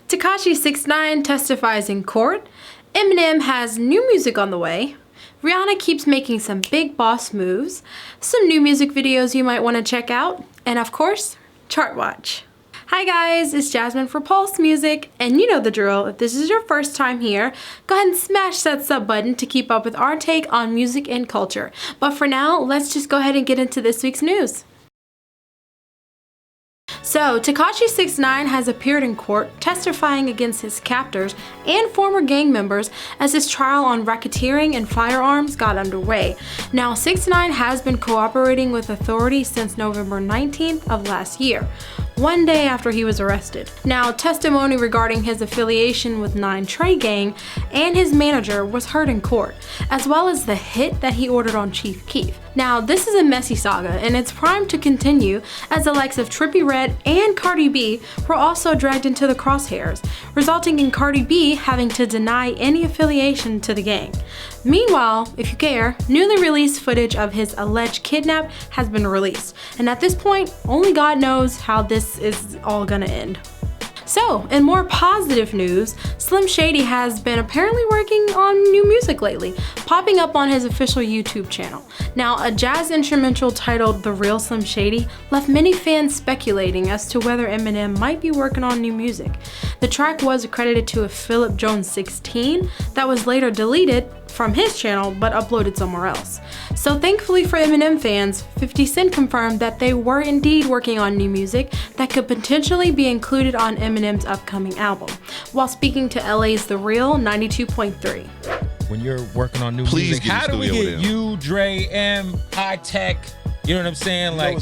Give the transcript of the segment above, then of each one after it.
Tekashi 6ix9ine testifies in court. Eminem has new music on the way. Rihanna keeps making some big boss moves. Some new music videos you might want to check out. And of course, Chart Watch. Hi guys, it's Jasmine for Pulse Music, and you know the drill. If this is your first time here, go ahead and smash that sub button to keep up with our take on music and culture. But for now, let's just go ahead and get into this week's news. So, Tekashi 6ix9ine has appeared in court testifying against his captors and former gang members as his trial on racketeering and firearms got underway. Now, 6ix9ine has been cooperating with authorities since November 19th of last year, one day after he was arrested. Now, testimony regarding his affiliation with 9 Trey Gang and his manager was heard in court, as well as the hit that he ordered on Chief Keef. Now, this is a messy saga, and it's primed to continue as the likes of Trippie Redd and Cardi B were also dragged into the crosshairs, resulting in Cardi B having to deny any affiliation to the gang. Meanwhile, if you care, newly released footage of his alleged kidnap has been released, and at this point, only God knows how this is all gonna end. So, in more positive news, Slim Shady has been apparently working on new music lately, popping up on his official YouTube channel. Now, a jazz instrumental titled The Real Slim Shady left many fans speculating as to whether Eminem might be working on new music. The track was credited to a Philip Jones 16 that was later deleted from his channel but uploaded somewhere else. So thankfully for Eminem fans, 50 Cent confirmed that they were indeed working on new music that could potentially be included on Eminem's upcoming album, while speaking to LA's The Real 92.3. When you're working on new music, how do we get you, Dre, M, High Tech, you know what I'm saying? Like,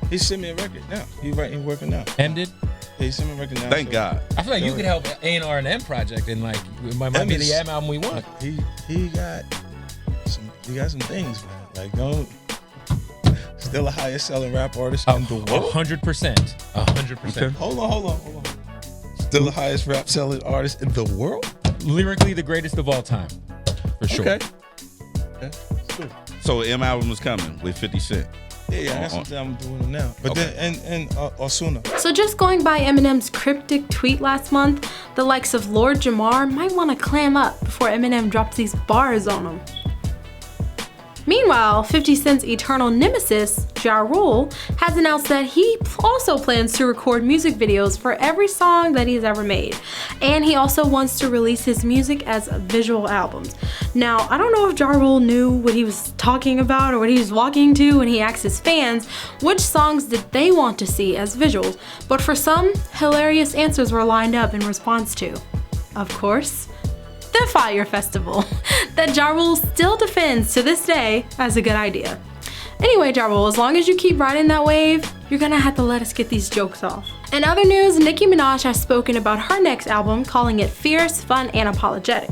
he sent me a record now. He's working now. Ended? Yeah, he sent me a record now. Thank God. I feel like you could help A&R and M project, and like it might be the M album we want. He got some things, man. Like, don't. Still the highest selling rap artist in the world. 100%. 100%. Okay. Hold on. Still the highest rap selling artist in the world? Lyrically the greatest of all time. For sure. Okay. So M album is coming with 50 Cent. Yeah, that's what I'm doing now. But then and Osuna. So just going by Eminem's cryptic tweet last month, the likes of Lord Jamar might want to clam up before Eminem drops these bars on him. Meanwhile, 50 Cent's eternal nemesis, Ja Rule, has announced that he also plans to record music videos for every song that he's ever made. And he also wants to release his music as visual albums. Now, I don't know if Ja Rule knew what he was talking about or what he was walking to when he asked his fans which songs did they want to see as visuals, but for some, hilarious answers were lined up in response to, of course, the Fire Festival, that Ja Rule still defends to this day as a good idea. Anyway, Ja Rule, as long as you keep riding that wave, you're gonna have to let us get these jokes off. In other news, Nicki Minaj has spoken about her next album, calling it fierce, fun, and apologetic.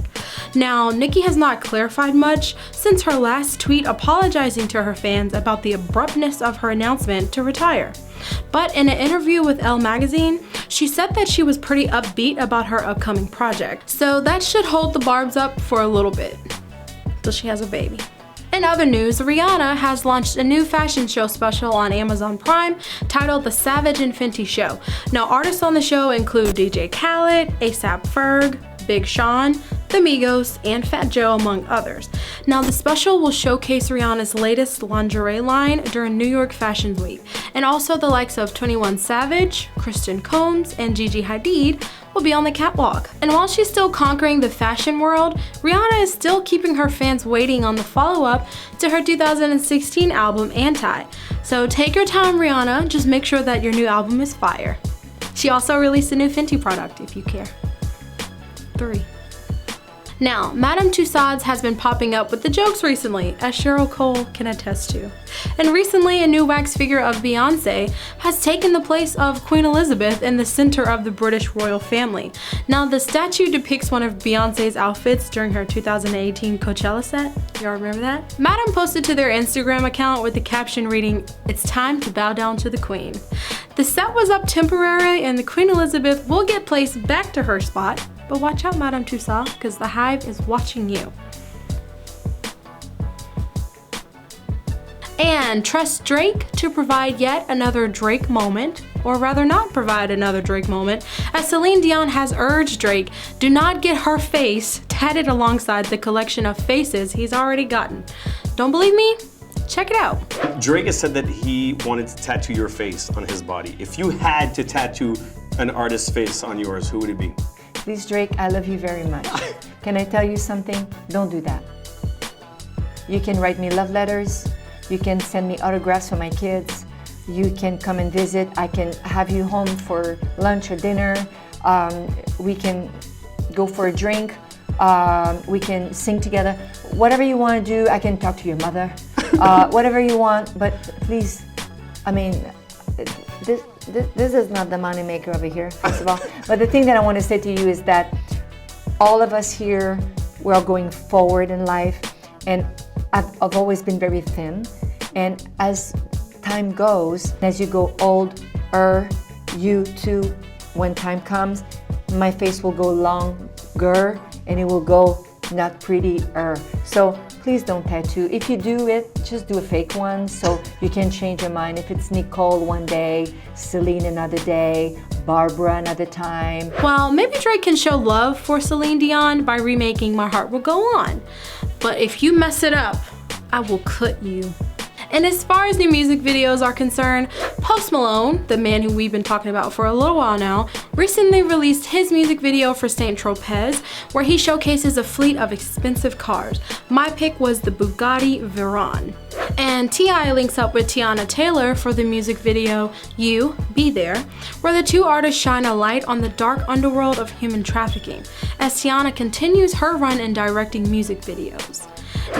Now, Nicki has not clarified much since her last tweet apologizing to her fans about the abruptness of her announcement to retire. But in an interview with Elle magazine, she said that she was pretty upbeat about her upcoming project. So that should hold the barbs up for a little bit, till she has a baby. In other news, Rihanna has launched a new fashion show special on Amazon Prime titled The Savage and Fenty Show. Now, artists on the show include DJ Khaled, A$AP Ferg, Big Sean, The Migos, and Fat Joe, among others. Now, the special will showcase Rihanna's latest lingerie line during New York Fashion Week, and also the likes of 21 Savage, Kristen Combs, and Gigi Hadid will be on the catwalk. And while she's still conquering the fashion world, Rihanna is still keeping her fans waiting on the follow-up to her 2016 album, Anti. So take your time, Rihanna, just make sure that your new album is fire. She also released a new Fenty product, if you care. 3. Now, Madame Tussauds has been popping up with the jokes recently, as Cheryl Cole can attest to. And recently, a new wax figure of Beyonce has taken the place of Queen Elizabeth in the center of the British royal family. Now, the statue depicts one of Beyonce's outfits during her 2018 Coachella set. Y'all remember that? Madame posted to their Instagram account with the caption reading, "It's time to bow down to the Queen." The set was up temporarily and the Queen Elizabeth will get placed back to her spot. But watch out, Madame Tussauds, because the Hive is watching you. And trust Drake to provide yet another Drake moment, or rather not provide another Drake moment, as Celine Dion has urged Drake do not get her face tatted alongside the collection of faces he's already gotten. Don't believe me? Check it out. Drake has said that he wanted to tattoo your face on his body. If you had to tattoo an artist's face on yours, who would it be? Please, Drake, I love you very much. Can I tell you something? Don't do that. You can write me love letters. You can send me autographs for my kids. You can come and visit. I can have you home for lunch or dinner. We can go for a drink. We can sing together. Whatever you want to do, I can talk to your mother. Whatever you want, but please, I mean, this is not the money maker over here, first of all. But the thing that I want to say to you is that all of us here, we're all going forward in life, and I've always been very thin. And as time goes, as you go older, you too, when time comes, my face will go longer and it will go not prettier. So please don't tattoo. If you do it, just do a fake one so you can change your mind. If it's Nicole one day, Celine another day, Barbara another time. Well, maybe Drake can show love for Celine Dion by remaking My Heart Will Go On. But if you mess it up, I will cut you. And as far as new music videos are concerned, Post Malone, the man who we've been talking about for a little while now, recently released his music video for Saint Tropez, where he showcases a fleet of expensive cars. My pick was the Bugatti Veyron. And T.I. links up with Tiana Taylor for the music video You, Be There, where the two artists shine a light on the dark underworld of human trafficking, as Tiana continues her run in directing music videos.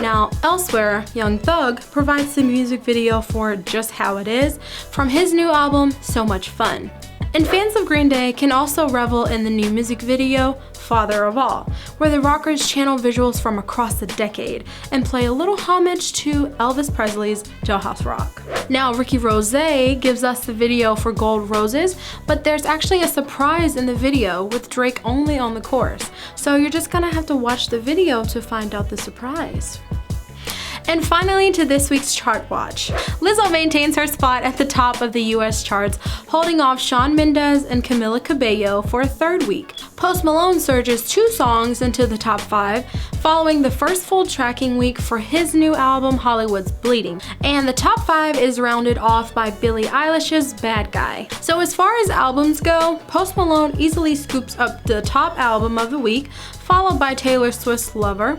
Now, elsewhere, Young Thug provides the music video for Just How It Is from his new album, So Much Fun. And fans of Green Day can also revel in the new music video, Father of All, where the rockers channel visuals from across the decade and play a little homage to Elvis Presley's Jailhouse Rock. Now, Ricky Rose gives us the video for Gold Roses, but there's actually a surprise in the video with Drake only on the chorus, so you're just gonna have to watch the video to find out the surprise. And finally, to this week's chart watch. Lizzo maintains her spot at the top of the US charts, holding off Shawn Mendes and Camila Cabello for a third week. Post Malone surges 2 songs into the top 5, following the first full tracking week for his new album, Hollywood's Bleeding. And the top 5 is rounded off by Billie Eilish's Bad Guy. So as far as albums go, Post Malone easily scoops up the top album of the week, followed by Taylor Swift's Lover.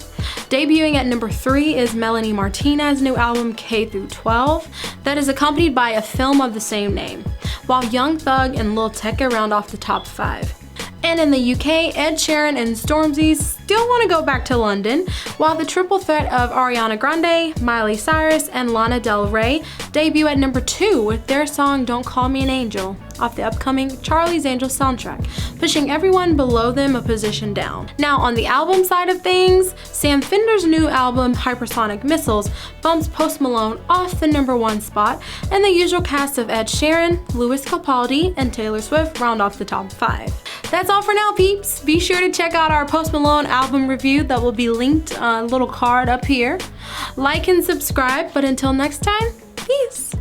Debuting at number 3 is Melanie Martinez's new album K-12 that is accompanied by a film of the same name, while Young Thug and Lil Tecca round off the top 5. And in the UK, Ed Sheeran and Stormzy still want to go back to London, while the triple threat of Ariana Grande, Miley Cyrus, and Lana Del Rey debut at number 2 with their song Don't Call Me an Angel off the upcoming Charlie's Angels soundtrack, pushing everyone below them a position down. Now, on the album side of things, Sam Fender's new album Hypersonic Missiles bumps Post Malone off the number 1 spot, and the usual cast of Ed Sheeran, Lewis Capaldi, and Taylor Swift round off the top 5. That's all for now, peeps. Be sure to check out our Post Malone album review that will be linked on a little card up here. Like and subscribe, but until next time, peace.